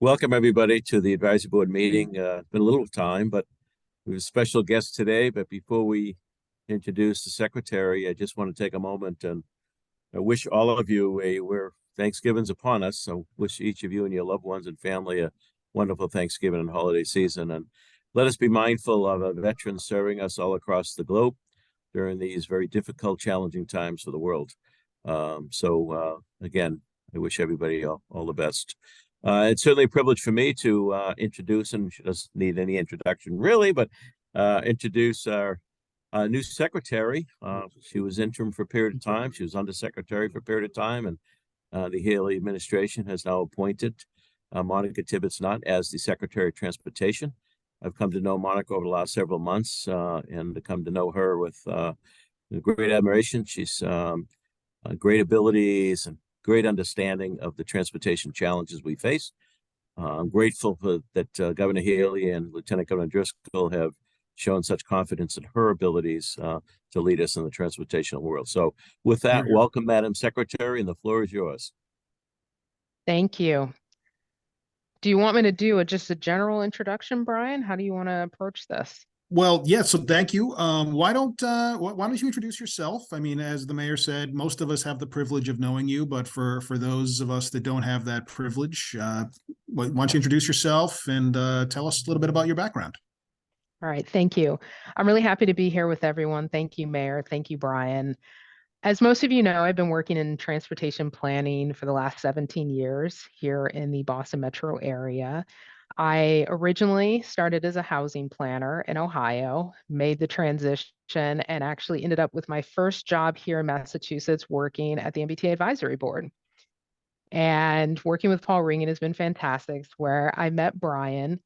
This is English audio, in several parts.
Welcome, everybody, to the advisory board meeting. It's been a little time, but we have a special guest today. But before we introduce the secretary, I just want to take a moment and wish all of you we're Thanksgiving's upon us. So wish each of you and your loved ones and family a wonderful Thanksgiving and holiday season. And let us be mindful of our veterans serving us all across the globe during these very difficult, challenging times for the world. Again, I wish everybody all the best. It's certainly a privilege for me to introduce, and she doesn't need any introduction really, but introduce our new secretary. She was interim for a period of time. She was undersecretary for a period of time, and the Haley administration has now appointed Monica Tibbits-Nutt as the Secretary of Transportation. I've come to know Monica over the last several months and to come to know her with great admiration. She's great abilities and great understanding of the transportation challenges we face. I'm grateful that Governor Haley and Lieutenant Governor Driscoll have shown such confidence in her abilities to lead us in the transportation world. So with that, welcome, Madam Secretary, and the floor is yours. Thank you. Do you want me to do just a general introduction, Brian? How do you want to approach this? Well, yeah, so thank you. Why don't you introduce yourself? I mean, as the mayor said, most of us have the privilege of knowing you, but for those of us that don't have that privilege, why don't you introduce yourself and tell us a little bit about your background? All right, thank you. I'm really happy to be here with everyone. Thank you, Mayor. Thank you, Brian. As most of you know, I've been working in transportation planning for the last 17 years here in the Boston metro area. I originally started as a housing planner in Ohio, made the transition, and actually ended up with my first job here in Massachusetts working at the MBTA advisory board. And working with Paul Ringen has been fantastic. It's where I met Brian.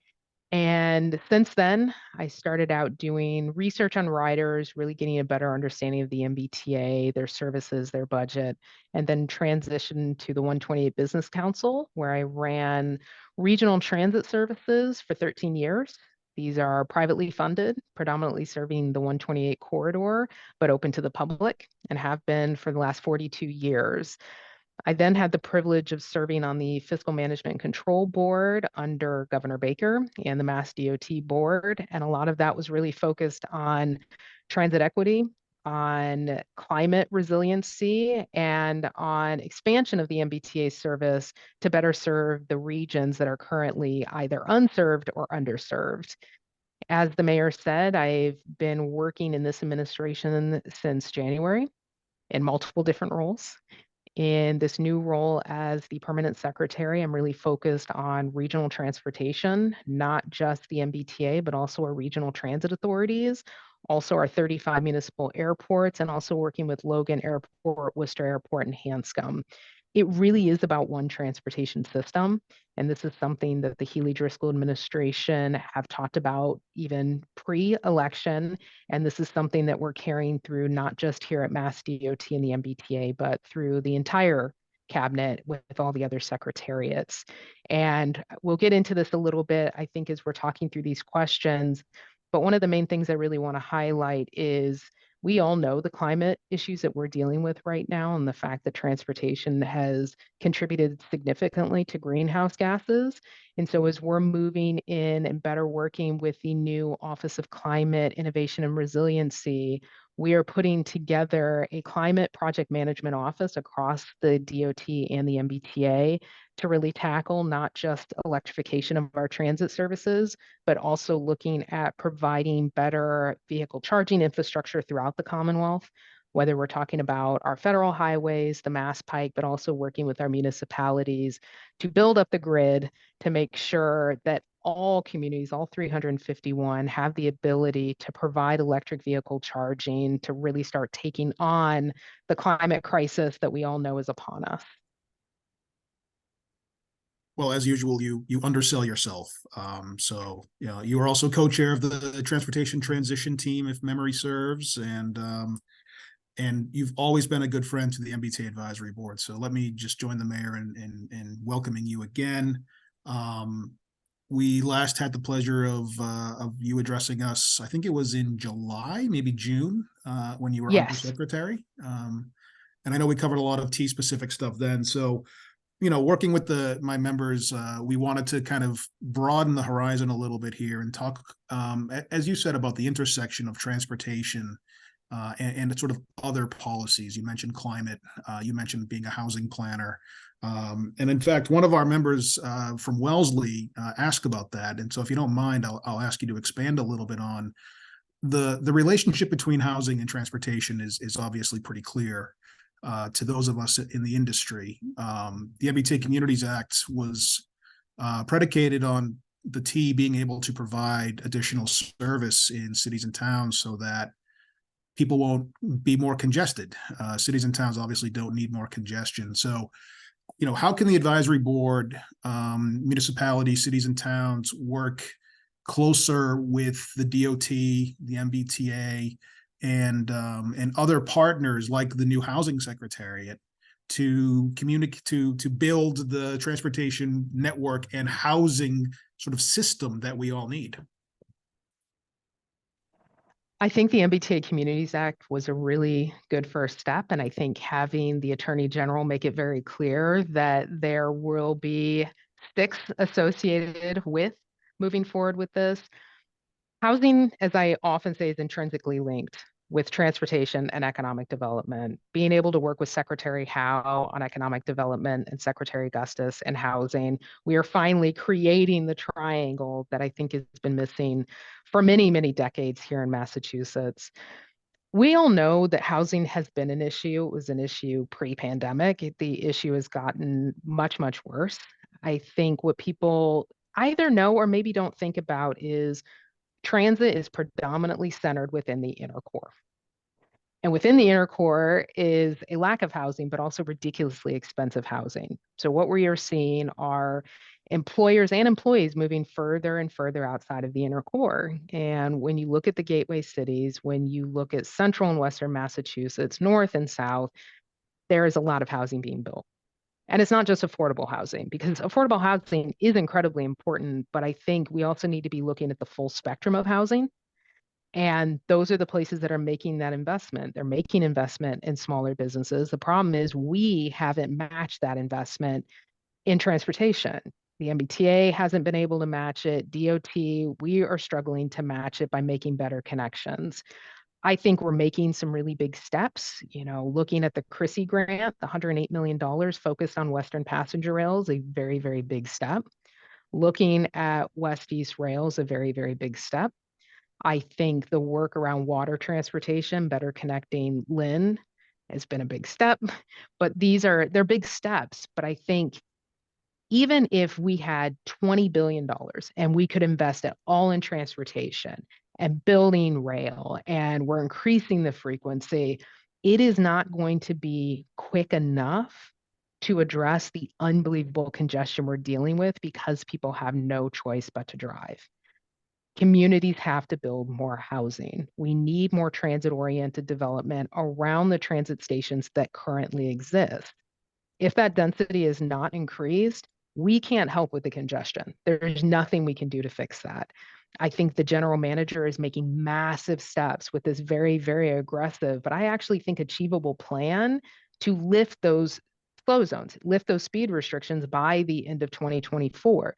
And since then, I started out doing research on riders, really getting a better understanding of the MBTA, their services, their budget, and then transitioned to the 128 Business Council, where I ran regional transit services for 13 years. These are privately funded, predominantly serving the 128 corridor, but open to the public, and have been for the last 42 years. I then had the privilege of serving on the Fiscal Management and Control Board under Governor Baker and the Mass DOT Board. And a lot of that was really focused on transit equity, on climate resiliency, and on expansion of the MBTA service to better serve the regions that are currently either unserved or underserved. As the mayor said, I've been working in this administration since January in multiple different roles. In this new role as the permanent secretary, I'm really focused on regional transportation, not just the MBTA, but also our regional transit authorities, also our 35 municipal airports, and also working with Logan Airport, Worcester Airport, and Hanscom. It really is about one transportation system. And this is something that the Healy Driscoll administration have talked about even pre-election. And this is something that we're carrying through not just here at Mass DOT and the MBTA, but through the entire cabinet with all the other secretariats. And we'll get into this a little bit, I think, as we're talking through these questions. But one of the main things I really want to highlight is we all know the climate issues that we're dealing with right now and the fact that transportation has contributed significantly to greenhouse gases. And so as we're moving in and better working with the new Office of Climate Innovation and Resiliency, we are putting together a climate project management office across the DOT and the MBTA to really tackle not just electrification of our transit services, but also looking at providing better vehicle charging infrastructure throughout the Commonwealth, whether we're talking about our federal highways, the Mass Pike, but also working with our municipalities to build up the grid to make sure that all communities, all 351, have the ability to provide electric vehicle charging to really start taking on the climate crisis that we all know is upon us. Well, as usual, you undersell yourself. So you are also co-chair of the transportation transition team, if memory serves, and you've always been a good friend to the MBTA advisory board. So let me just join the mayor in welcoming you again. We last had the pleasure of you addressing us. I think it was in July, maybe June, when you were Yes. undersecretary. And I know we covered a lot of T-specific stuff then. So working with my members, we wanted to kind of broaden the horizon a little bit here and talk, as you said, about the intersection of transportation and sort of other policies. You mentioned climate. You mentioned being a housing planner. And in fact, one of our members from Wellesley asked about that. And so if you don't mind, I'll ask you to expand a little bit on the relationship between housing and transportation is obviously pretty clear to those of us in the industry. The MBTA Communities Act was predicated on the T being able to provide additional service in cities and towns so that people won't be more congested. Cities and towns obviously don't need more congestion. So, how can the advisory board, municipalities, cities and towns work closer with the DOT, the MBTA, and other partners like the new housing secretariat to communicate, to build the transportation network and housing sort of system that we all need? I think the MBTA Communities Act was a really good first step. And I think having the Attorney General make it very clear that there will be sticks associated with moving forward with this. Housing, as I often say, is intrinsically linked with transportation and economic development. Being able to work with Secretary Howe on economic development and Secretary Augustus and housing, we are finally creating the triangle that I think has been missing for many, many decades here in Massachusetts. We all know that housing has been an issue. It was an issue pre-pandemic. The issue has gotten much, much worse. I think what people either know or maybe don't think about is transit is predominantly centered within the inner core. And within the inner core is a lack of housing, but also ridiculously expensive housing. So what we are seeing are employers and employees moving further and further outside of the inner core. And when you look at the gateway cities, when you look at central and western Massachusetts, north and south, there is a lot of housing being built. And it's not just affordable housing, because affordable housing is incredibly important, but I think we also need to be looking at the full spectrum of housing. And those are the places that are making that investment. They're making investment in smaller businesses. The problem is we haven't matched that investment in transportation. The MBTA hasn't been able to match it. DOT, we are struggling to match it by making better connections. I think we're making some really big steps. Looking at the Chrissy grant, the $108 million focused on Western passenger rails, a very, very big step. Looking at West-East rails, a very, very big step. I think the work around water transportation, better connecting Lynn, has been a big step. But they're big steps. But I think even if we had $20 billion and we could invest it all in transportation and building rail, and we're increasing the frequency, it is not going to be quick enough to address the unbelievable congestion we're dealing with because people have no choice but to drive. Communities have to build more housing. We need more transit-oriented development around the transit stations that currently exist. If that density is not increased, we can't help with the congestion. There's nothing we can do to fix that. I think the general manager is making massive steps with this very, very aggressive, but I actually think achievable plan to lift those flow zones, lift those speed restrictions by the end of 2024.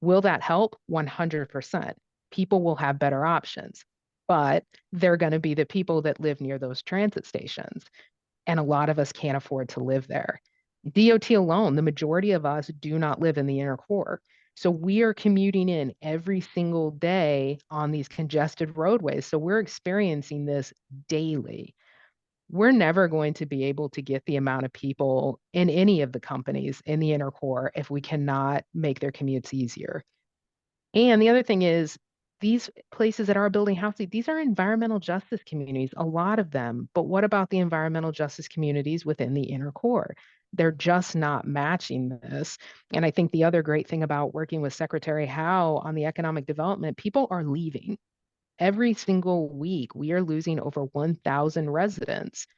Will that help? 100%. People will have better options, but they're going to be the people that live near those transit stations. And a lot of us can't afford to live there. DOT alone, the majority of us do not live in the inner core. So we are commuting in every single day on these congested roadways. So we're experiencing this daily. We're never going to be able to get the amount of people in any of the companies in the inner core if we cannot make their commutes easier. And the other thing is, these places that are building housing, these are environmental justice communities, a lot of them. But what about the environmental justice communities within the inner core? They're just not matching this. And I think the other great thing about working with Secretary Howe on the economic development, people are leaving. Every single week, we are losing over 1,000 residents.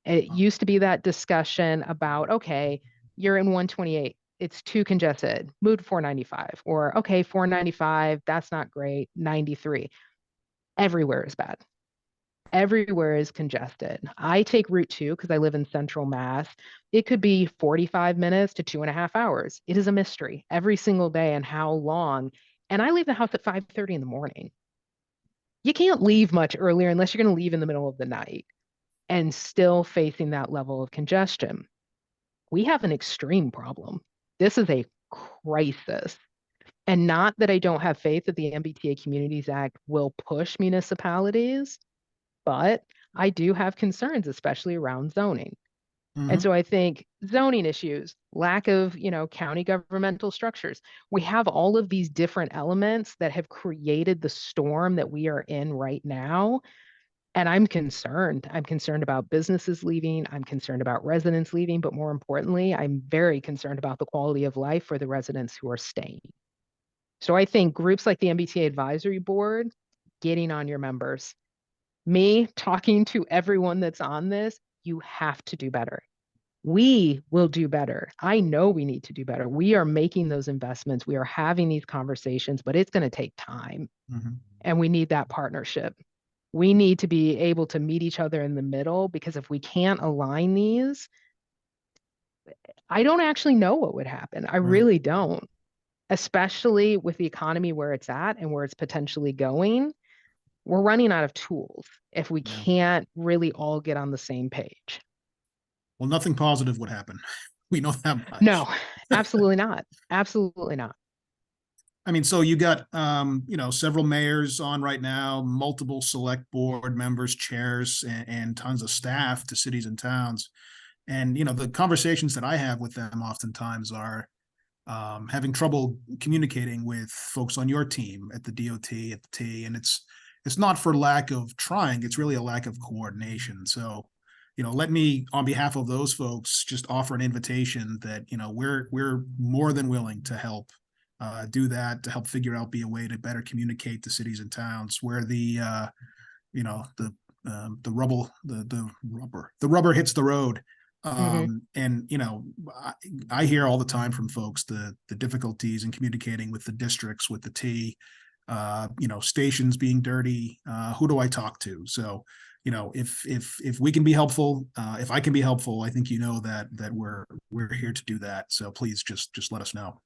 It used to be that discussion about, okay, you're in 128. It's too congested, move to 495. Or, okay, 495, that's not great, 93. Everywhere is bad. Everywhere is congested. I take Route 2 because I live in Central Mass. It could be 45 minutes to 2.5 hours. It is a mystery every single day and how long. And I leave the house at 5:30 in the morning. You can't leave much earlier unless you're going to leave in the middle of the night and still facing that level of congestion. We have an extreme problem. This is a crisis. And not that I don't have faith that the MBTA Communities Act will push municipalities, but I do have concerns, especially around zoning. And Mhm. so I think zoning issues, lack of, county governmental structures. We have all of these different elements that have created the storm that we are in right now. And I'm concerned. I'm concerned about businesses leaving. I'm concerned about residents leaving. But more importantly, I'm very concerned about the quality of life for the residents who are staying. So I think groups like the MBTA Advisory Board, getting on your members, me talking to everyone that's on this, you have to do better. We will do better. I know we need to do better. We are making those investments. We are having these conversations, but it's going to take time. Mhm. And we need that partnership. We need to be able to meet each other in the middle because if we can't align these, I don't actually know what would happen. I Right. really don't, especially with the economy where it's at and where it's potentially going. We're running out of tools if we Yeah. can't really all get on the same page. Well, nothing positive would happen. We know that No, much. absolutely not. Absolutely not. I mean, so you got several mayors on right now, multiple select board members, chairs, and tons of staff to cities and towns. And the conversations that I have with them oftentimes are having trouble communicating with folks on your team at the DOT, at the T, and it's not for lack of trying, it's really a lack of coordination. So, let me, on behalf of those folks, just offer an invitation that we're more than willing to help do that, to help figure out, be a way to better communicate to cities and towns where the rubber hits the road. Hmm. And I hear all the time from folks the difficulties in communicating with the districts, with the T, stations being dirty. Who do I talk to? So, if we can be helpful, if I can be helpful, I think that we're here to do that. So please just let us know.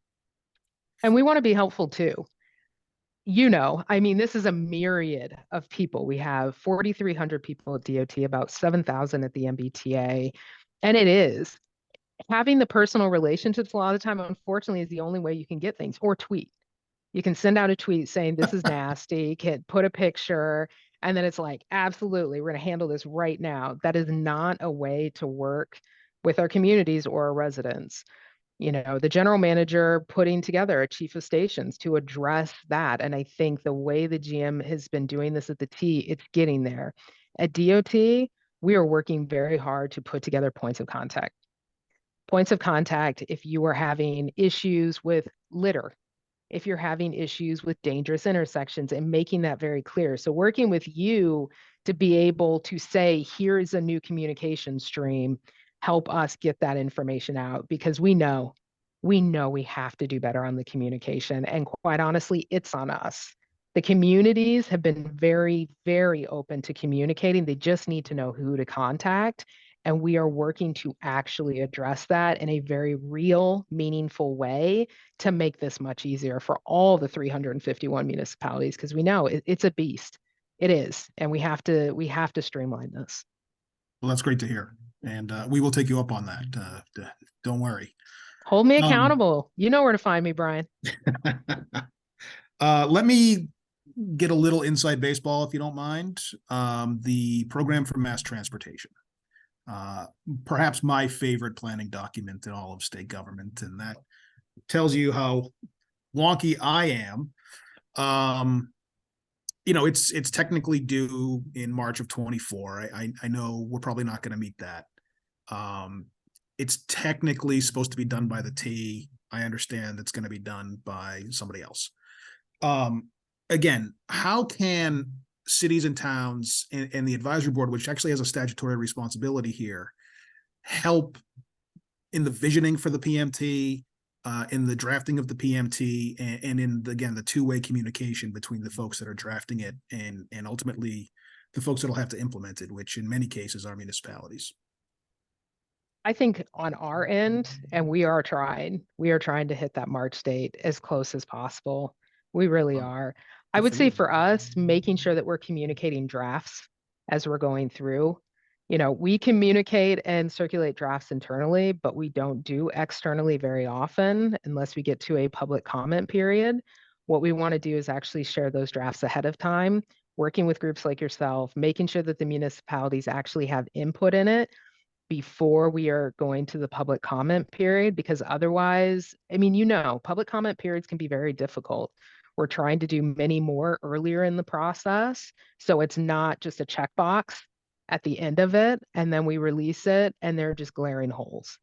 And we want to be helpful too. I mean, this is a myriad of people. We have 4,300 people at DOT, about 7,000 at the MBTA. And it is having the personal relationships a lot of the time, unfortunately, is the only way you can get things or tweet. You can send out a tweet saying, this is nasty, can put a picture, and then it's like, absolutely, we're going to handle this right now. That is not a way to work with our communities or our residents. The general manager putting together a chief of stations to address that. And I think the way the GM has been doing this at the T, it's getting there. At DOT, we are working very hard to put together points of contact. Points of contact if you are having issues with litter, if you're having issues with dangerous intersections, and making that very clear. So working with you to be able to say, here's a new communication stream, help us get that information out because we have to do better on the communication. And quite honestly, it's on us. The communities have been very, very open to communicating. They just need to know who to contact. And we are working to actually address that in a very real, meaningful way to make this much easier for all the 351 municipalities because we know it's a beast. It is, and we have to streamline this. Well, that's great to hear, and we will take you up on that. Don't worry. Hold me Um, accountable. You know where to find me, Brian. Let me get a little inside baseball, if you don't mind. The program for mass transportation, perhaps my favorite planning document in all of state government, and that tells you how wonky I am. It's technically due in March of 24. I know we're probably not going to meet that. It's technically supposed to be done by the T. I understand it's going to be done by somebody else. Again, how can cities and towns and the advisory board, which actually has a statutory responsibility here, help in the visioning for the PMT, in the drafting of the PMT, and in again the two-way communication between the folks that are drafting it and ultimately the folks that'll have to implement it, which in many cases are municipalities. I think on our end, and we are trying to hit that March date as close as possible. We really Wow. are. I Good would for say you. for us, making sure that we're communicating drafts as we're going through. We communicate and circulate drafts internally, but we don't do externally very often unless we get to a public comment period. What we want to do is actually share those drafts ahead of time, working with groups like yourself, making sure that the municipalities actually have input in it before we are going to the public comment period, because otherwise, I mean, public comment periods can be very difficult. We're trying to do many more earlier in the process. So it's not just a checkbox at the end of it, and then we release it and they're just glaring holes.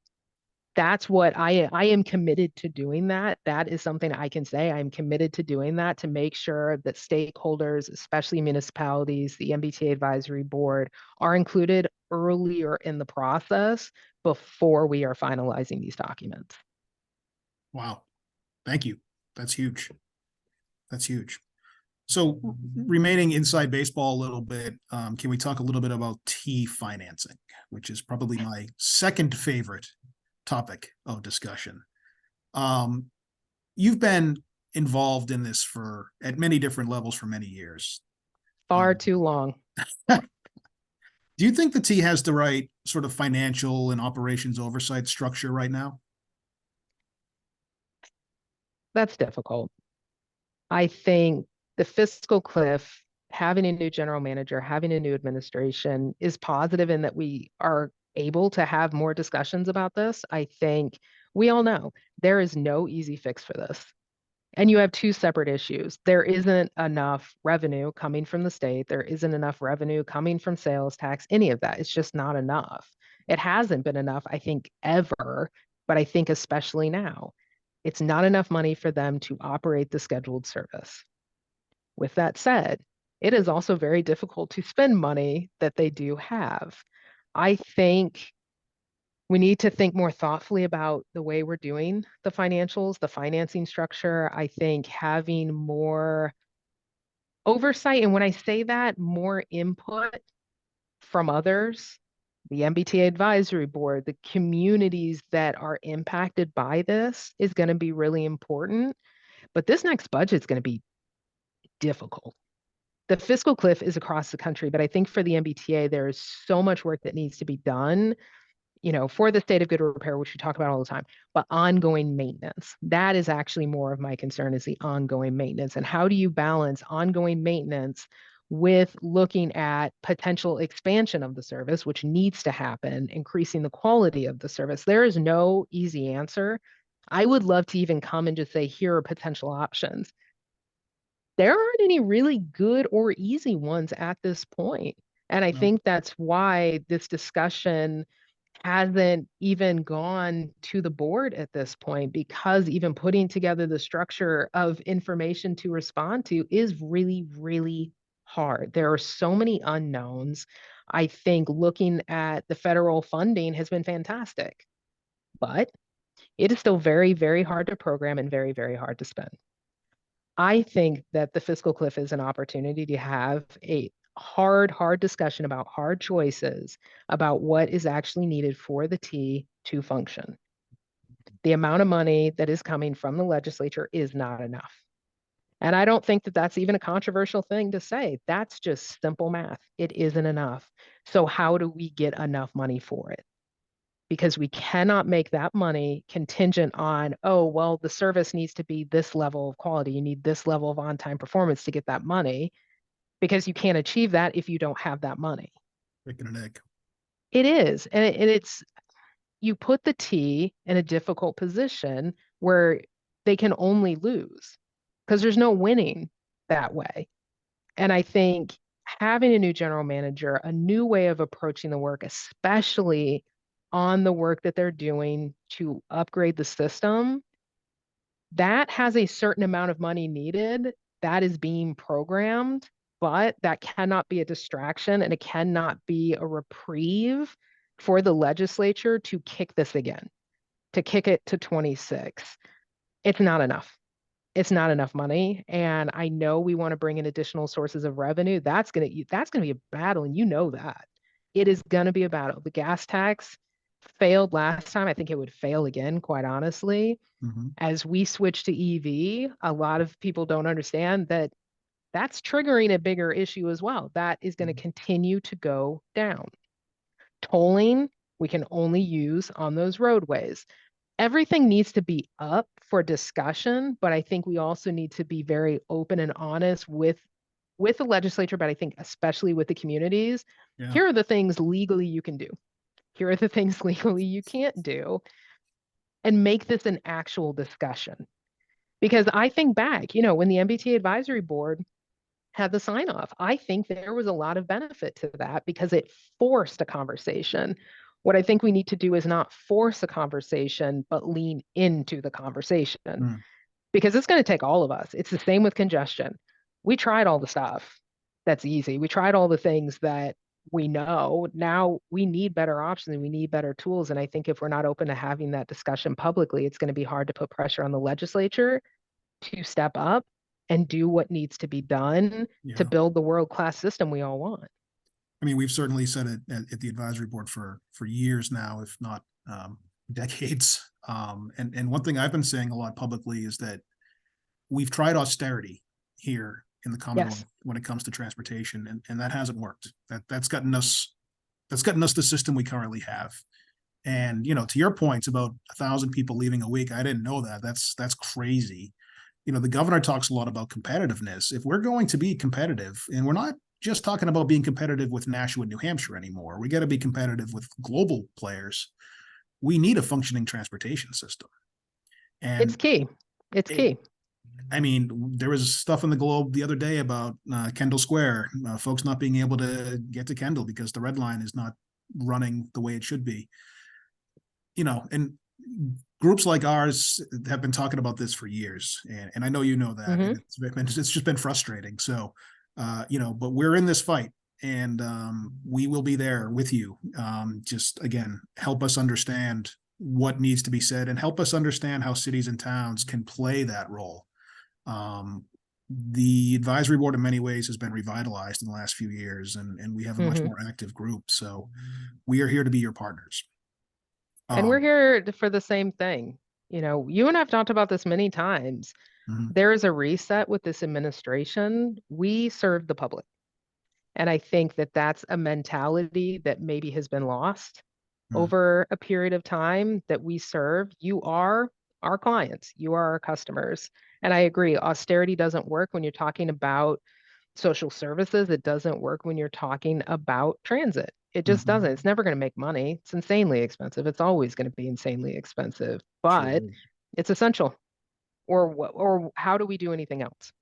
That's what I am committed to doing that. That is something I can say. I'm committed to doing that to make sure that stakeholders, especially municipalities, the MBTA advisory board, are included earlier in the process before we are finalizing these documents. Wow. Thank you. That's huge. That's huge. So remaining inside baseball a little bit, can we talk a little bit about T financing, which is probably my second favorite topic of discussion. You've been involved in this at many different levels for many years. Far too long. Do you think the T has the right sort of financial and operations oversight structure right now? That's difficult. I think the fiscal cliff, having a new general manager, having a new administration is positive in that we are able to have more discussions about this. I think we all know there is no easy fix for this. And you have two separate issues. There isn't enough revenue coming from the state. There isn't enough revenue coming from sales tax, any of that. It's just not enough. It hasn't been enough, I think, ever, but I think especially now. It's not enough money for them to operate the scheduled service. With that said, it is also very difficult to spend money that they do have. I think we need to think more thoughtfully about the way we're doing the financials, the financing structure. I think having more oversight, and when I say that, more input from others, the MBTA advisory board, the communities that are impacted by this is going to be really important. But this next budget is going to be difficult. The fiscal cliff is across the country, but I think for the MBTA, there is so much work that needs to be done, for the state of good repair, which we talk about all the time, but ongoing maintenance. That is actually more of my concern, is the ongoing maintenance. And how do you balance ongoing maintenance with looking at potential expansion of the service, which needs to happen, increasing the quality of the service? There is no easy answer. I would love to even come and just say, here are potential options. There aren't any really good or easy ones at this point. And I think that's why this discussion hasn't even gone to the board at this point, because even putting together the structure of information to respond to is really, really hard. There are so many unknowns. I think looking at the federal funding has been fantastic, but it is still very, very hard to program and very, very hard to spend. I think that the fiscal cliff is an opportunity to have a hard discussion about hard choices about what is actually needed for the T to function. The amount of money that is coming from the legislature is not enough. And I don't think that that's even a controversial thing to say. That's just simple math. It isn't enough. So how do we get enough money for it? Because we cannot make that money contingent on, oh, well, the service needs to be this level of quality. You need this level of on-time performance to get that money, because you can't achieve that if you don't have that money. Chicken and egg. It is. And it's, you put the T in a difficult position where they can only lose, because there's no winning that way. And I think having a new general manager, a new way of approaching the work, especially on the work that they're doing to upgrade the system, that has a certain amount of money needed that is being programmed, but that cannot be a distraction, and it cannot be a reprieve for the legislature to kick this again, to kick it to 26. It's not enough. It's not enough money. And I know we want to bring in additional sources of revenue. That's gonna be a battle, and you know that. It is gonna be a battle. The gas tax failed last time. I think it would fail again, quite honestly. Mhm. As we switch to EV, a lot of people don't understand that that's triggering a bigger issue as well. That is going to continue to go down. Tolling, we can only use on those roadways. Everything needs to be up for discussion, but I think we also need to be very open and honest with the legislature, but I think especially with the communities. Yeah. Here are the things legally you can do. Here are the things legally you can't do, and make this an actual discussion. Because I think back, when the MBTA advisory board had the sign off, I think there was a lot of benefit to that because it forced a conversation. What I think we need to do is not force a conversation, but lean into the conversation, Mm. because it's going to take all of us. It's the same with congestion. We tried all the stuff that's easy. We tried all the things that we know. Now we need better options and we need better tools. And I think if we're not open to having that discussion publicly, it's going to be hard to put pressure on the legislature to step up and do what needs to be done to Yeah. build the world-class system we all want. I mean, we've certainly said it at the advisory board for years now, if not decades. And one thing I've been saying a lot publicly is that we've tried austerity here in the Commonwealth when it comes to transportation, and that hasn't worked. That's gotten us the system we currently have. And to your points about 1,000 people leaving a week, I didn't know that. That's crazy. The governor talks a lot about competitiveness. If we're going to be competitive, and we're not just talking about being competitive with Nashua and New Hampshire anymore, we got to be competitive with global players. We need a functioning transportation system. And it's key. It's key. I mean, there was stuff in the Globe the other day about Kendall Square, folks not being able to get to Kendall because the red line is not running the way it should be. And groups like ours have been talking about this for years, and I know you know that. And it's just been frustrating. So, but we're in this fight, and we will be there with you. Just again, help us understand what needs to be said, and help us understand how cities and towns can play that role. The advisory board in many ways has been revitalized in the last few years, and we have a much more active group. So we are here to be your partners. And we're here for the same thing. You and I've talked about this many times. There is a reset with this administration. We serve the public. And I think that that's a mentality that maybe has been lost over a period of time that we serve. You are our clients. You are our customers. And I agree, austerity doesn't work when you're talking about social services. It doesn't work when you're talking about transit. It just doesn't. It's never going to make money. It's insanely expensive. It's always going to be insanely expensive, but it's essential. Or how do we do anything else?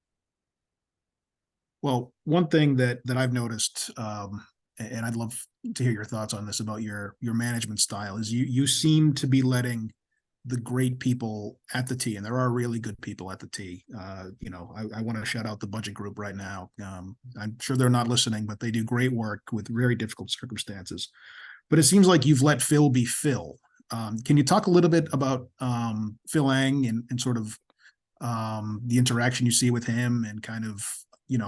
Well, one thing that I've noticed, and I'd love to hear your thoughts on this about your management style, is you seem to be letting the great people at the T, and there are really good people at the T. I want to shout out the budget group right now. I'm sure they're not listening, but they do great work with very difficult circumstances. But it seems like you've let Phil be Phil. Can you talk a little bit about Phil Ang and sort of the interaction you see with him, and kind of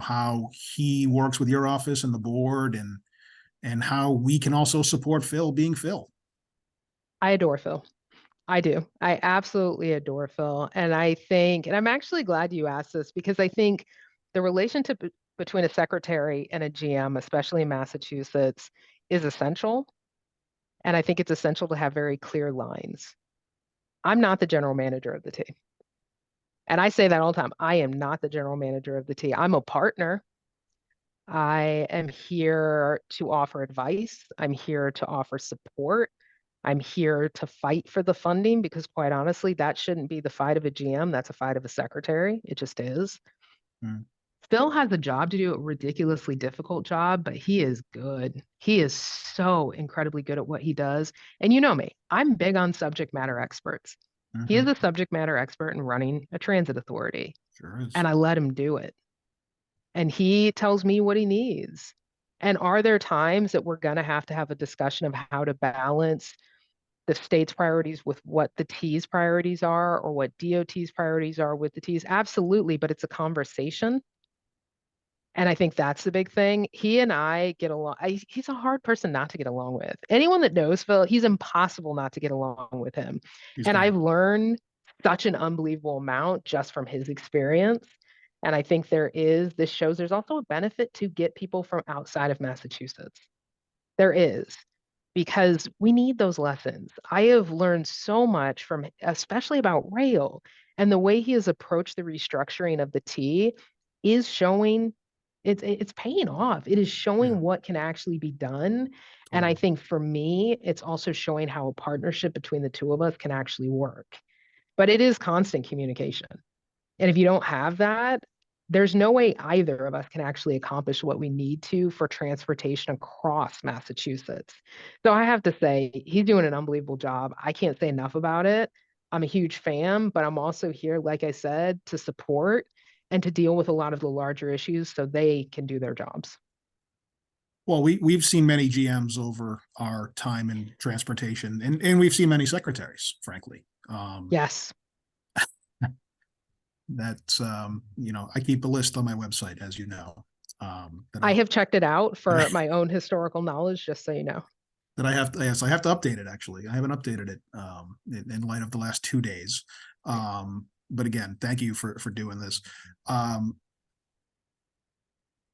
how he works with your office and the board, and how we can also support Phil being Phil? I adore Phil. I do. I absolutely adore Phil. And I think, and I'm actually glad you asked this, because I think the relationship between a secretary and a GM, especially in Massachusetts, is essential. And I think it's essential to have very clear lines. I'm not the general manager of the T. And I say that all the time. I am not the general manager of the T. I'm a partner. I am here to offer advice. I'm here to offer support. I'm here to fight for the funding, because quite honestly, that shouldn't be the fight of a GM. That's a fight of a secretary. It just is. Phil has a job to do, a ridiculously difficult job, but he is good. He is so incredibly good at what he does. And you know me, I'm big on subject matter experts. He is a subject matter expert in running a transit authority. Sure is. And I let him do it. And he tells me what he needs. And are there times that we're going to have a discussion of how to balance the state's priorities with what the T's priorities are or what DOT's priorities are with the T's? Absolutely, but it's a conversation. And I think that's the big thing. He and I get along. He's a hard person not to get along with. Anyone that knows Phil, he's impossible not to get along with him. He's And great. I've learned such an unbelievable amount just from his experience. And I think this shows there's also a benefit to get people from outside of Massachusetts. There is, because we need those lessons. I have learned so much from, especially about rail, and the way he has approached the restructuring of the T is showing it's paying off. It is showing Yeah. what can actually be done. And I Totally. think for me, it's also showing how a partnership between the two of us can actually work. But it is constant communication. And if you don't have that, there's no way either of us can actually accomplish what we need to for transportation across Massachusetts. So I have to say, he's doing an unbelievable job. I can't say enough about it. I'm a huge fan, but I'm also here, like I said, to support and to deal with a lot of the larger issues so they can do their jobs. Well, we've seen many GMs over our time in transportation, and we've seen many secretaries, frankly. Yes. That's I keep a list on my website, as you know. I have checked it out for my own historical knowledge, just so you know. That I have yes, I have to update it actually. I haven't updated it in light of the last 2 days. But again, thank you for doing this.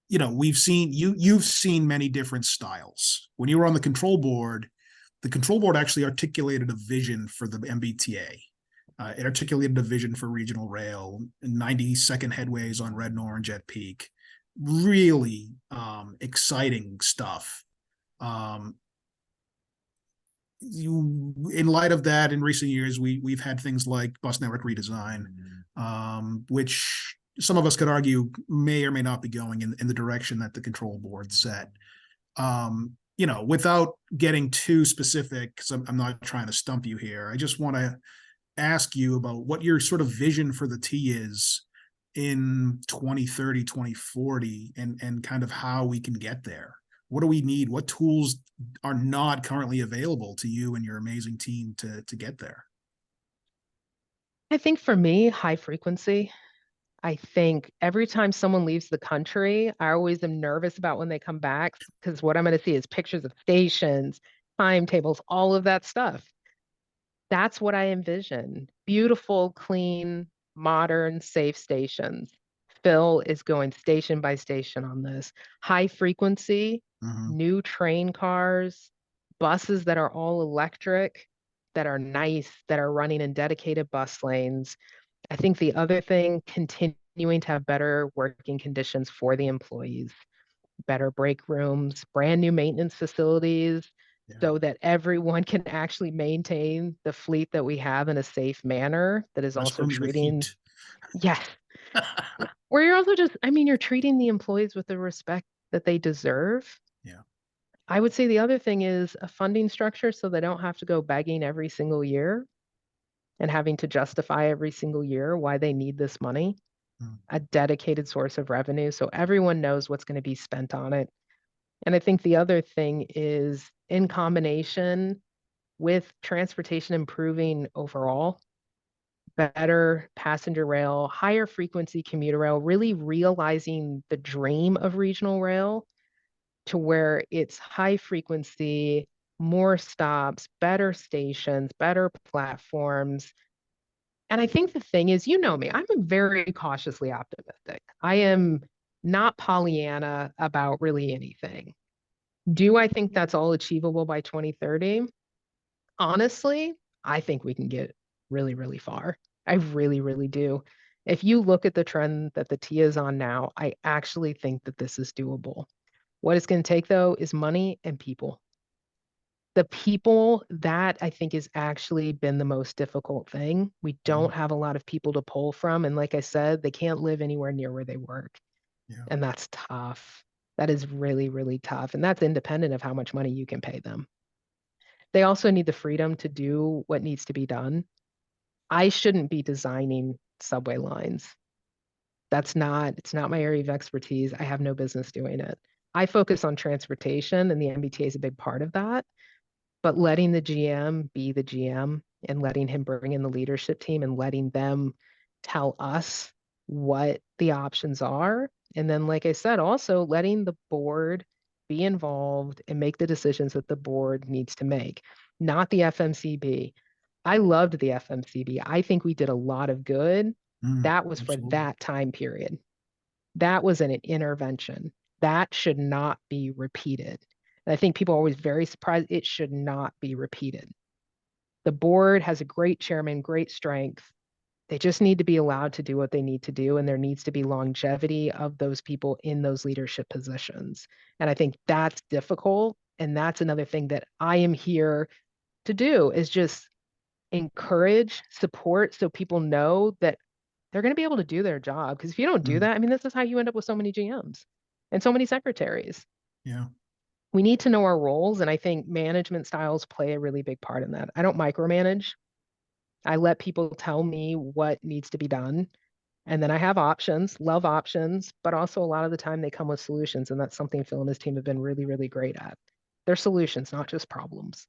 We've seen you've seen many different styles. When you were on the control board actually articulated a vision for the MBTA. It articulated a vision for regional rail, 90-second headways on red and orange at peak. Really exciting stuff. In light of that, in recent years, we've had things like bus network redesign, which some of us could argue may or may not be going in the direction that the control board set. Without getting too specific, because I'm not trying to stump you here, I just want to ask you about what your sort of vision for the T is in 2030, 2040, and kind of how we can get there. What do we need? What tools are not currently available to you and your amazing team to get there? I think for me, high frequency. I think every time someone leaves the country, I always am nervous about when they come back because what I'm going to see is pictures of stations, timetables, all of that stuff. That's what I envision. Beautiful, clean, modern, safe stations. Phil is going station by station on this. High frequency, new train cars, buses that are all electric, that are nice, that are running in dedicated bus lanes. I think the other thing, continuing to have better working conditions for the employees, better break rooms, brand new maintenance facilities, so that everyone can actually maintain the fleet that we have in a safe manner that is also Restrooms with treating, heat. yes, where you're also just, I mean, you're treating the employees with the respect that they deserve. Yeah. I would say the other thing is a funding structure so they don't have to go begging every single year and having to justify every single year why they need this money, a dedicated source of revenue so everyone knows what's going to be spent on it. And I think the other thing is in combination with transportation improving overall, better passenger rail, higher frequency commuter rail, really realizing the dream of regional rail to where it's high frequency, more stops, better stations, better platforms. And I think the thing is, you know me, I'm very cautiously optimistic. I am not Pollyanna about really anything. Do I think that's all achievable by 2030? Honestly, I think we can get really, really far. I really, really do. If you look at the trend that the T is on now, I actually think that this is doable. What it's going to take, though, is money and people. The people that I think has actually been the most difficult thing. We don't have a lot of people to pull from. And like I said, they can't live anywhere near where they work. Yeah. And that's tough. That is really, really tough. And that's independent of how much money you can pay them. They also need the freedom to do what needs to be done. I shouldn't be designing subway lines. It's not my area of expertise. I have no business doing it. I focus on transportation and the MBTA is a big part of that. but letting the GM be the GM and letting him bring in the leadership team and letting them tell us what the options are. And then, like I said, also letting the board be involved and make the decisions that the board needs to make, not the FMCB. I loved the FMCB. I think we did a lot of good. That was for Absolutely. that time period. That was an intervention. That should not be repeated. And I think people are always very surprised. It should not be repeated. The board has a great chairman, great strength. They just need to be allowed to do what they need to do. And there needs to be longevity of those people in those leadership positions. And I think that's difficult. And that's another thing that I am here to do is just encourage, support so people know that they're going to be able to do their job. Because if you don't do Mm, that, I mean, this is how you end up with so many GMs and so many secretaries. yeah. We need to know our roles. And I think management styles play a really big part in that. I don't micromanage. I let people tell me what needs to be done. And then I have options, love options, but also a lot of the time they come with solutions. And that's something Phil and his team have been really, really great at. They're solutions, not just problems.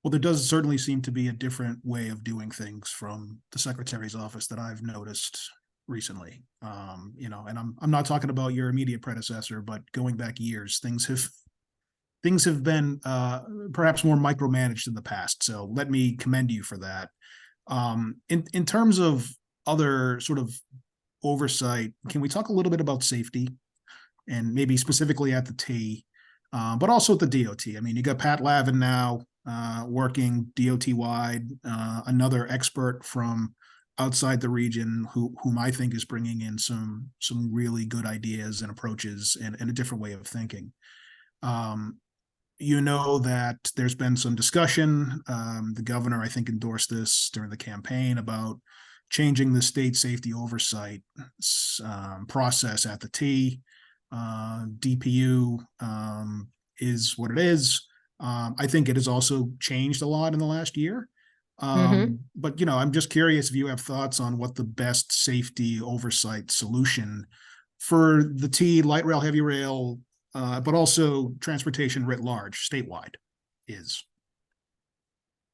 Well, there does certainly seem to be a different way of doing things from the secretary's office that I've noticed recently. And I'm not talking about your immediate predecessor, but going back years, things have been perhaps more micromanaged in the past. So let me commend you for that. In terms of other sort of oversight, can we talk a little bit about safety and maybe specifically at the T, but also at the DOT? I mean, you got Pat Lavin now working DOT wide, another expert from outside the region whom I think is bringing in some really good ideas and approaches and a different way of thinking. You know that there's been some discussion. The governor, I think, endorsed this during the campaign about changing the state safety oversight process at the T. DPU is what it is. I think it has also changed a lot in the last year. But, I'm just curious if you have thoughts on what the best safety oversight solution for the T, light rail, heavy rail, but also transportation writ large, statewide, is.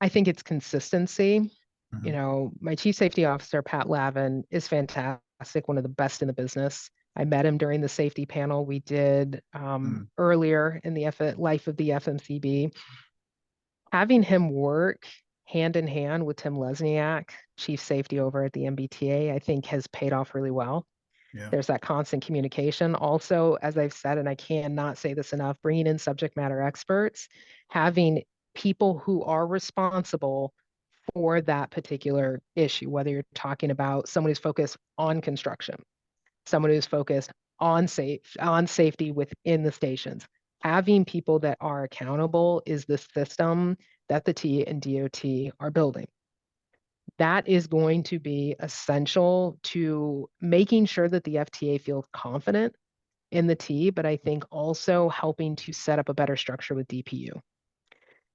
I think it's consistency. Mhm. My chief safety officer, Pat Lavin, is fantastic, one of the best in the business. I met him during the safety panel we did Mm. earlier in the life of the FMCB. Having him work hand in hand with Tim Lesniak, chief safety over at the MBTA, I think has paid off really well. Yeah. There's that constant communication. Also, as I've said, and I cannot say this enough, bringing in subject matter experts, having people who are responsible for that particular issue, whether you're talking about someone who's focused on construction, someone who's focused on safety within the stations. Having people that are accountable is the system that the T and DOT are building. That is going to be essential to making sure that the FTA feels confident in the T, but I think also helping to set up a better structure with DPU.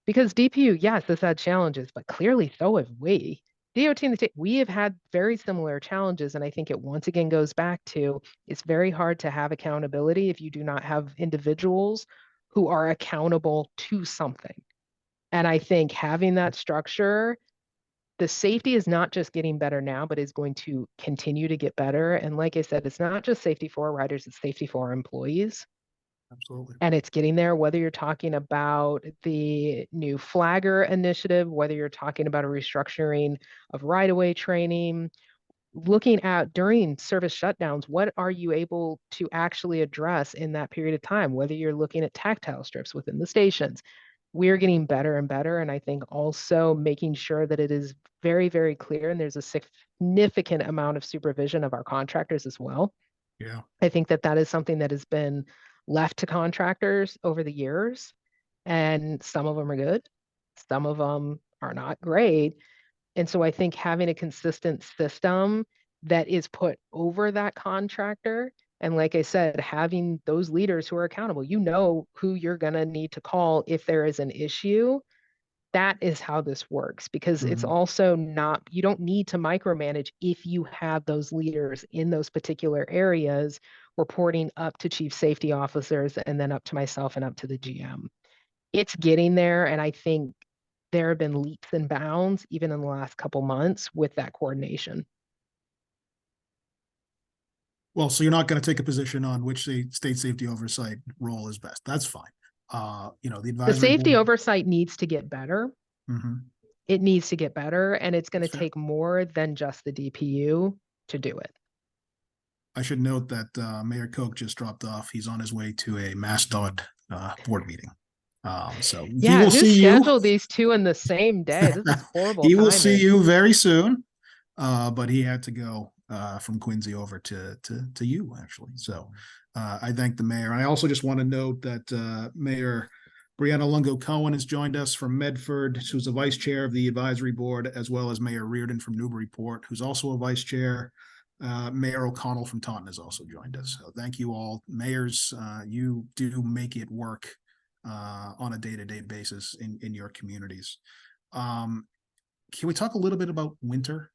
Because DPU, yes, this had challenges, but clearly so have we. DOT and the T, we have had very similar challenges. And I think it once again goes back to it's very hard to have accountability if you do not have individuals who are accountable to something. And I think having that structure, the safety is not just getting better now, but is going to continue to get better. And like I said, it's not just safety for our riders, it's safety for our employees. Absolutely. And it's getting there, whether you're talking about the new flagger initiative, whether you're talking about a restructuring of right-of-way training, looking at during service shutdowns, what are you able to actually address in that period of time, whether you're looking at tactile strips within the stations. We're getting better and better. And I think also making sure that it is very, very clear and there's a significant amount of supervision of our contractors as well. Yeah. I think that is something that has been left to contractors over the years. And some of them are good, some of them are not great. And so I think having a consistent system that is put over that contractor, and like I said, having those leaders who are accountable, who you're going to need to call if there is an issue. That is how this works because it's Mhm. also not, you don't need to micromanage if you have those leaders in those particular areas reporting up to chief safety officers and then up to myself and up to the GM. it's getting there. And I think there have been leaps and bounds even in the last couple months with that coordination. Well, so you're not going to take a position on which state safety oversight role is best. That's fine. The The advisory safety board. oversight needs to get better. Mhm. It needs to get better, and it's going to That's fair. take more than just the DPU to do it. I should note that Mayor Koch just dropped off. He's on his way to a MassDOT board meeting. So he Yeah, will who see you. scheduled these two in the same day? This is horrible He will see timing. you very soon. But he had to go from Quincy over to you, actually. So I thank the mayor. I also just want to note that Mayor Brianna Lungo Cohen has joined us from Medford, who's the vice chair of the advisory board, as well as Mayor Reardon from Newburyport, who's also a vice chair. Mayor O'Connell from Taunton has also joined us. So thank you all. Mayors, you do make it work on a day-to-day basis in your communities. Can we talk a little bit about winter?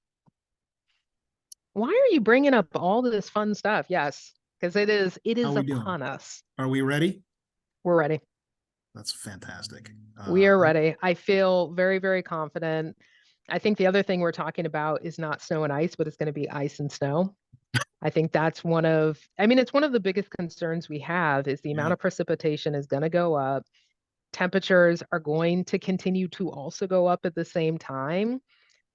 Why are you bringing up all this fun stuff? Yes, because it is How we doing? upon us. Are we ready? We're ready. That's fantastic. We are ready. I feel very, very confident. I think the other thing we're talking about is not snow and ice, but it's going to be ice and snow. I think that's it's one of the biggest concerns we have is the amount of precipitation is going to go up. Temperatures are going to continue to also go up at the same time.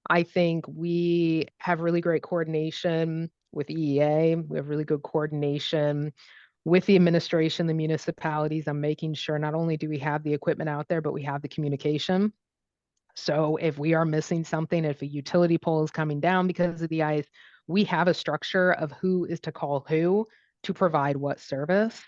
I think we have really great coordination with EEA. We have really good coordination with the administration, the municipalities. I'm making sure not only do we have the equipment out there, but we have the communication. So if we are missing something, if a utility pole is coming down because of the ice, we have a structure of who is to call who to provide what service.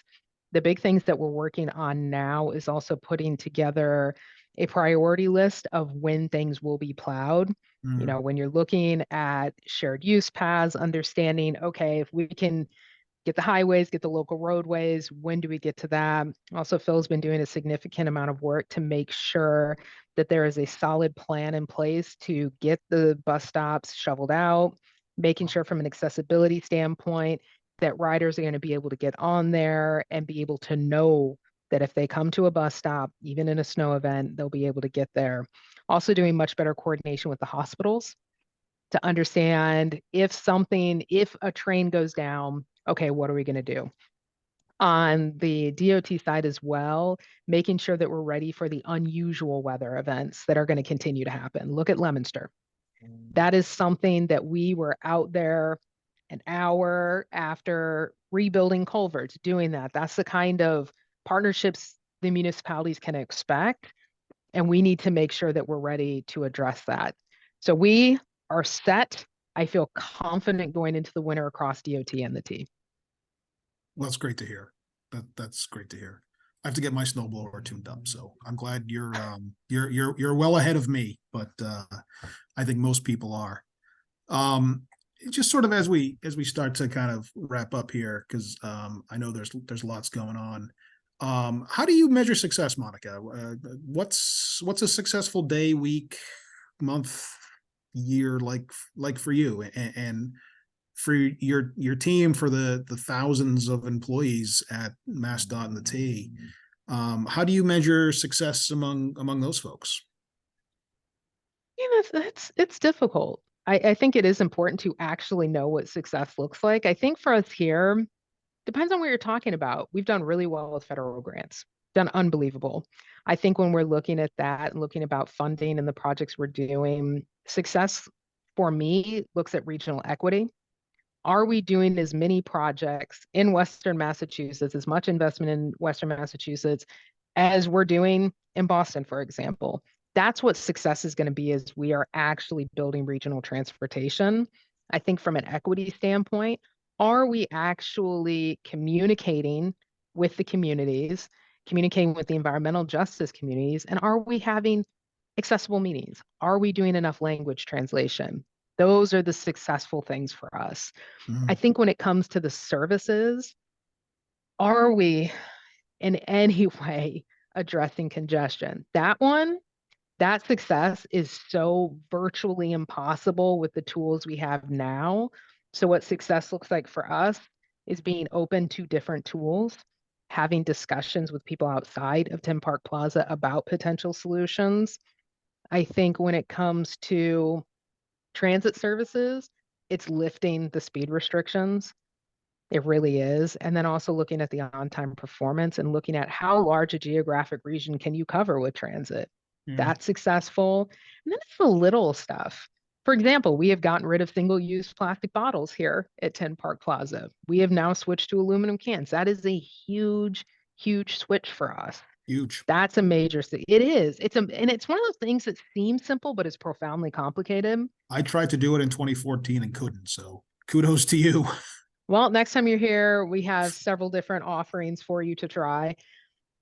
The big things that we're working on now is also putting together a priority list of when things will be plowed. You know, when you're looking at shared use paths, understanding, okay, if we can get the highways, get the local roadways. When do we get to that? Also, Phil's been doing a significant amount of work to make sure that there is a solid plan in place to get the bus stops shoveled out, making sure from an accessibility standpoint that riders are going to be able to get on there and be able to know that if they come to a bus stop, even in a snow event, they'll be able to get there. Also doing much better coordination with the hospitals to understand if a train goes down, okay, what are we going to do? On the DOT side as well, making sure that we're ready for the unusual weather events that are going to continue to happen. Look at Leominster. That is something that we were out there an hour after rebuilding culverts, doing that. That's the kind of partnerships the municipalities can expect. And we need to make sure that we're ready to address that. So we are set. I feel confident going into the winter across DOT and the T. Well, that's great to hear. That's great to hear. I have to get my snowblower tuned up, so I'm glad you're well ahead of me, but I think most people are. Just sort of as we start to kind of wrap up here, because I know there's lots going on. How do you measure success, Monica? What's a successful day, week, month, year like for you and for your team, for the thousands of employees at MassDOT and the T? How do you measure success among those folks? It's difficult. I think it is important to actually know what success looks like. I think for us here, depends on what you're talking about. We've done really well with federal grants, done unbelievable. I think when we're looking at that and looking about funding and the projects we're doing, success for me looks at regional equity. Are we doing as many projects in Western Massachusetts, as much investment in Western Massachusetts as we're doing in Boston, for example? That's what success is going to be, is we are actually building regional transportation. I think from an equity standpoint, are we actually communicating with the communities, communicating with the environmental justice communities, and are we having accessible meetings? Are we doing enough language translation? Those are the successful things for us. I think when it comes to the services, are we in any way addressing congestion? That success is so virtually impossible with the tools we have now. So what success looks like for us is being open to different tools, having discussions with people outside of Tim Park Plaza about potential solutions. I think when it comes to transit services, it's lifting the speed restrictions. It really is. And then also looking at the on-time performance and looking at how large a geographic region can you cover with transit. Yeah. That's successful. And then it's the little stuff. For example, we have gotten rid of single-use plastic bottles here at 10 Park Plaza. We have now switched to aluminum cans. That is a huge, huge switch for us. Huge. That's a major thing. It is. And it's one of those things that seems simple, but it's profoundly complicated. I tried to do it in 2014 and couldn't. So kudos to you. Well, next time you're here, we have several different offerings for you to try.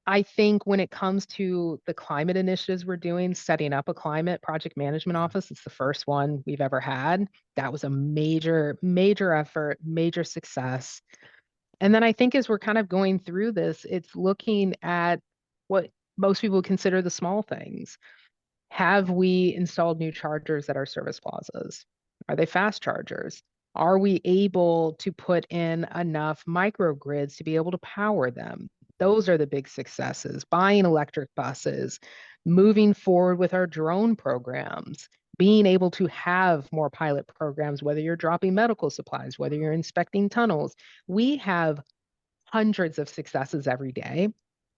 I think when it comes to the climate initiatives we're doing, setting up a climate project management office, it's the first one we've ever had. That was a major, major effort, major success. And then I think as we're kind of going through this, it's looking at what most people consider the small things. Have we installed new chargers at our service plazas? Are they fast chargers? Are we able to put in enough microgrids to be able to power them? Those are the big successes. Buying electric buses, moving forward with our drone programs, being able to have more pilot programs, whether you're dropping medical supplies, whether you're inspecting tunnels. We have hundreds of successes every day.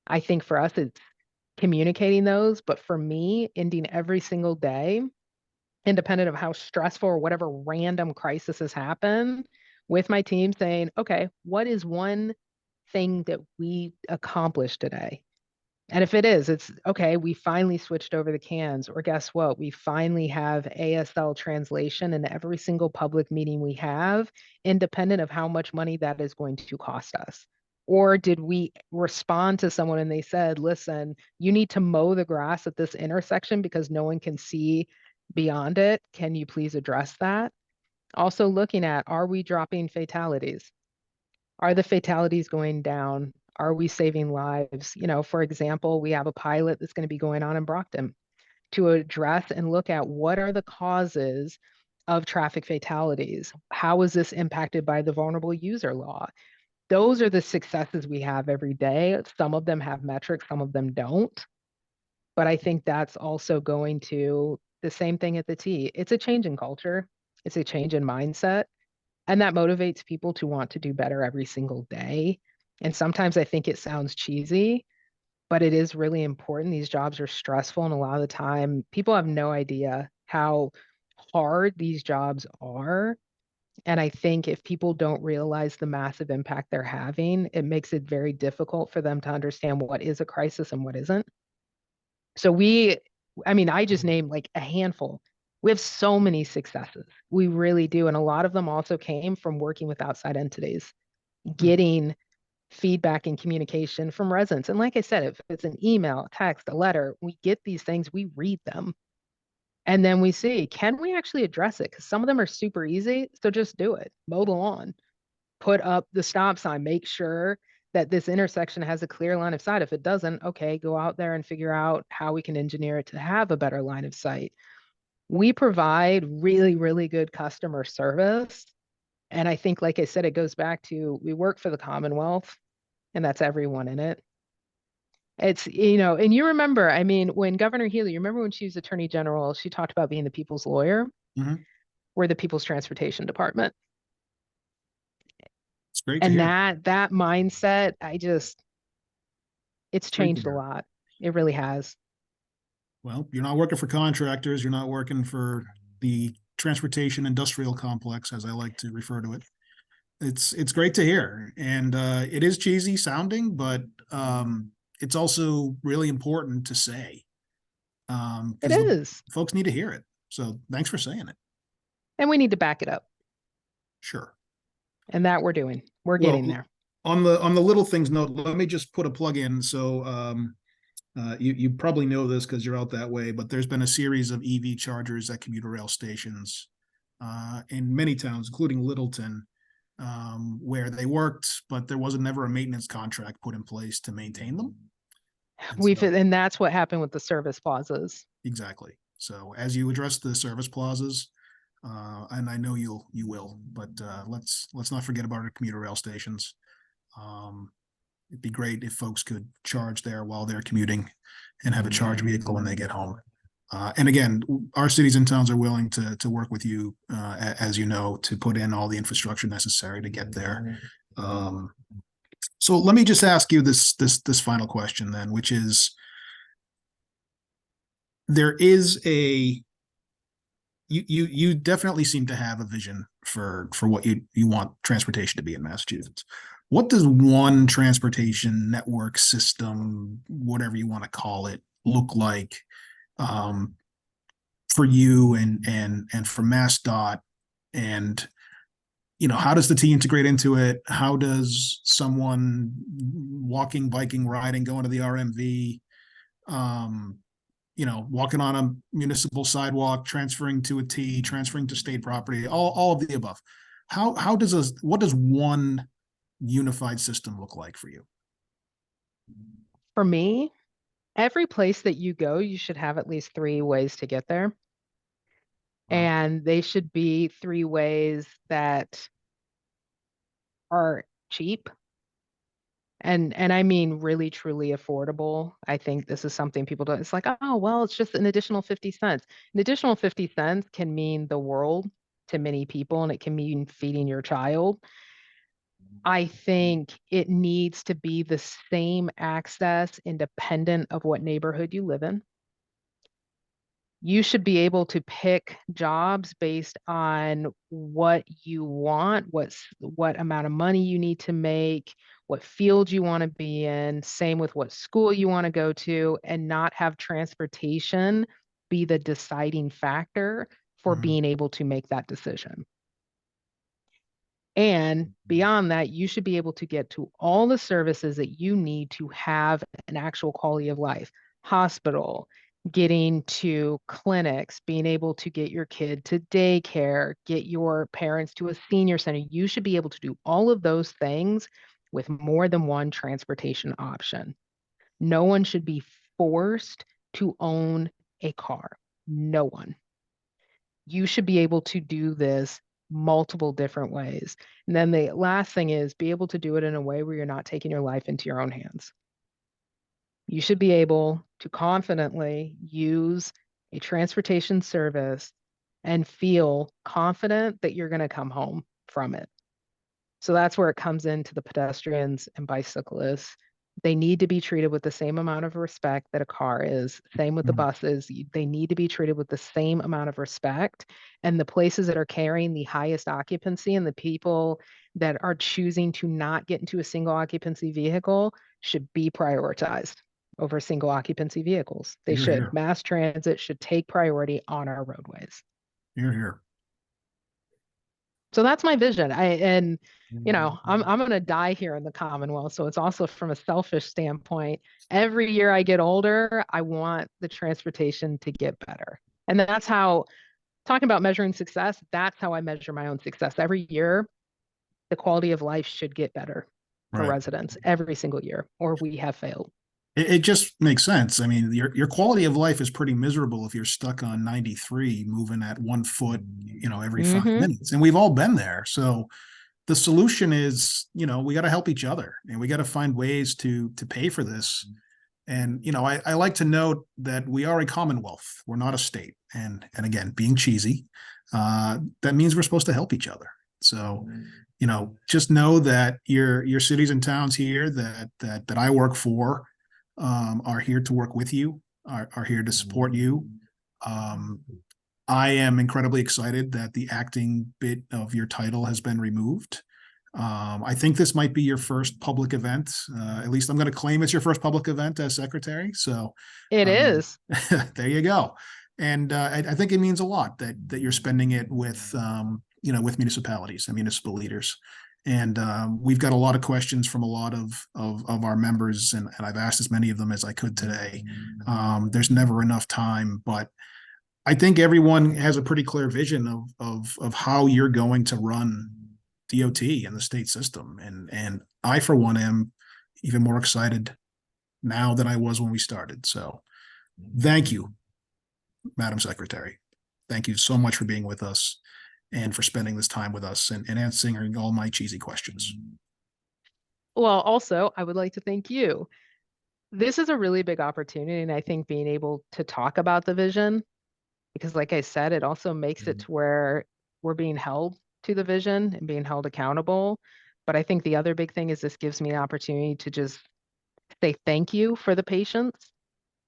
I think for us, it's communicating those. But for me, ending every single day, independent of how stressful or whatever random crisis has happened, with my team saying, okay, what is one thing that we accomplished today? And if it is, it's okay, we finally switched over the cans, or guess what? We finally have ASL translation in every single public meeting we have, independent of how much money that is going to cost us. Or did we respond to someone and they said, listen, you need to mow the grass at this intersection because no one can see beyond it. Can you please address that? Also looking at, are we dropping fatalities? Are the fatalities going down? Are we saving lives? You know, for example, we have a pilot that's going to be going on in Brockton to address and look at what are the causes of traffic fatalities? How is this impacted by the vulnerable user law? Those are the successes we have every day. Some of them have metrics, some of them don't. But I think that's also going to the same thing at the T. It's a change in culture, it's a change in mindset. And that motivates people to want to do better every single day. And sometimes I think it sounds cheesy, but it is really important. These jobs are stressful, and a lot of the time, people have no idea how hard these jobs are. And I think if people don't realize the massive impact they're having, it makes it very difficult for them to understand what is a crisis and what isn't. So I just named like a handful. We have so many successes. We really do. And a lot of them also came from working with outside entities, getting feedback and communication from residents. And like I said, if it's an email, text, a letter, we get these things, we read them. And then we see, can we actually address it? Because some of them are super easy. So just do it. Mow the lawn, put up the stop sign, make sure that this intersection has a clear line of sight. If it doesn't, okay, go out there and figure out how we can engineer it to have a better line of sight. We provide really, really good customer service. And I think, like I said, it goes back to we work for the Commonwealth, and that's everyone in it. It's, and you remember, when Governor Healy, you remember when she was Attorney General, she talked about being the people's lawyer. Mhm. We're the People's Transportation Department. It's great to And hear. that mindset, it's Great to changed a hear. lot. It really has. Well, you're not working for contractors. You're not working for the transportation industrial complex, as I like to refer to it. It's great to hear, and it is cheesy sounding, but it's also really important to say. It Because is. folks need to hear it. So thanks for saying it. And we need to back it up. Sure. And that we're doing. We're getting there. On the little things note, let me just put a plug in. So you probably know this because you're out that way, but there's been a series of EV chargers at commuter rail stations in many towns, including Littleton, where they worked, but there wasn't never a maintenance contract put in place to maintain them. And that's what happened with the service plazas. Exactly. So as you address the service plazas, and I know you will, but let's not forget about our commuter rail stations. it'd be great if folks could charge there while they're commuting and have a charge vehicle when they get home. And again, our cities and towns are willing to work with you, as you know, to put in all the infrastructure necessary to get there. So let me just ask you this final question then, which is, there is you definitely seem to have a vision for what you want transportation to be in Massachusetts. What does one transportation network system, whatever you want to call it, look like for you and for MassDOT? And how does the T integrate into it? How does someone walking, biking, riding, going to the RMV, walking on a municipal sidewalk, transferring to a T, transferring to state property, all of the above? What does one unified system look like for you? For me, every place that you go, you should have at least 3 ways to get there. Wow. And they should be 3 ways that are cheap. And I mean really truly affordable. I think this is something people don't, it's like, oh, well, it's just an additional 50 cents. An additional 50 cents can mean the world to many people, and it can mean feeding your child. I think it needs to be the same access independent of what neighborhood you live in. You should be able to pick jobs based on what you want, what amount of money you need to make, what field you want to be in, same with what school you want to go to, and not have transportation be the deciding factor for being able to make that decision. And beyond that, you should be able to get to all the services that you need to have an actual quality of life. Hospital, getting to clinics, being able to get your kid to daycare, get your parents to a senior center. You should be able to do all of those things with more than one transportation option. No one should be forced to own a car. No one. You should be able to do this multiple different ways. And then the last thing is be able to do it in a way where you're not taking your life into your own hands. You should be able to confidently use a transportation service and feel confident that you're going to come home from it. So that's where it comes into the pedestrians and bicyclists. They need to be treated with the same amount of respect that a car is. Same with the buses. They need to be treated with the same amount of respect. And the places that are carrying the highest occupancy and the people that are choosing to not get into a single occupancy vehicle should be prioritized over single occupancy vehicles. They Hear, should. hear. Mass transit should take priority on our roadways. Hear, hear. So that's my vision. I'm gonna die here in the Commonwealth. So it's also from a selfish standpoint. Every year I get older, I want the transportation to get better. And that's how, talking about measuring success, that's how I measure my own success. Every year, the quality of life should get better for Right. residents every single year, or we have failed. It just makes sense. I mean, your quality of life is pretty miserable if you're stuck on 93 moving at 1 foot, every 5 minutes. And we've all been there. So the solution is, we got to help each other, and we got to find ways to pay for this. And, I like to note that we are a commonwealth. We're not a state. And again, being cheesy, that means we're supposed to help each other. So, just know that your cities and towns here that I work for, are here to work with you, are here to support you. I am incredibly excited that the acting bit of your title has been removed. I think this might be your first public event. At least I'm going to claim it's your first public event as secretary. So It is. there you go. And I think it means a lot that you're spending it with with municipalities and municipal leaders. And we've got a lot of questions from a lot of our members, and I've asked as many of them as I could today. There's never enough time, but I think everyone has a pretty clear vision of how you're going to run DOT and the state system. And I, for one, am even more excited now than I was when we started. So thank you, Madam Secretary. Thank you so much for being with us and for spending this time with us and answering all my cheesy questions. Well, also, I would like to thank you. This is a really big opportunity, and I think being able to talk about the vision, because like I said, it also makes it to where we're being held to the vision and being held accountable. But I think the other big thing is this gives me the opportunity to just say thank you for the patience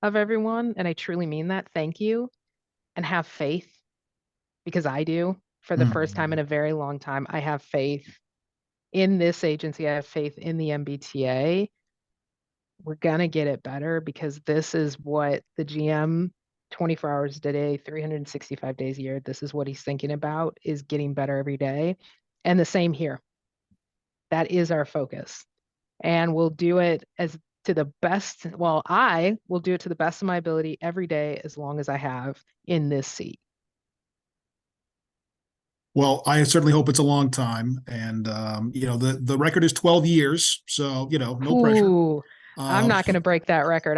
of everyone. And I truly mean that. Thank you. And have faith, because I do. For the first time in a very long time, I have faith in this agency. I have faith in the MBTA. We're gonna get it better, because this is what the GM 24 hours a day, 365 days a year, this is what he's thinking about, is getting better every day. And the same here. That is our focus. And we'll do it as to the best. Well, I will do it to the best of my ability every day, as long as I have in this seat. Well, I certainly hope it's a long time. And, the record is 12 years. So, no pressure. Ooh, I'm Um, not going to break that record.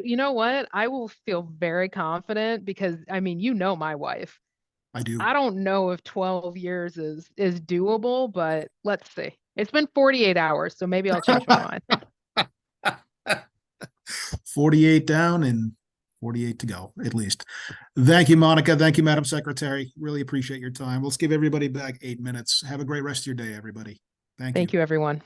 You know what? I will feel very confident, because I mean, my wife. I do. I don't know if 12 years is doable, but let's see. It's been 48 hours, so maybe I'll change my mind. 48 down and 48 to go, at least. Thank you, Monica. Thank you, Madam Secretary. Really appreciate your time. Let's give everybody back 8 minutes. Have a great rest of your day, everybody. Thank you. Thank you, everyone.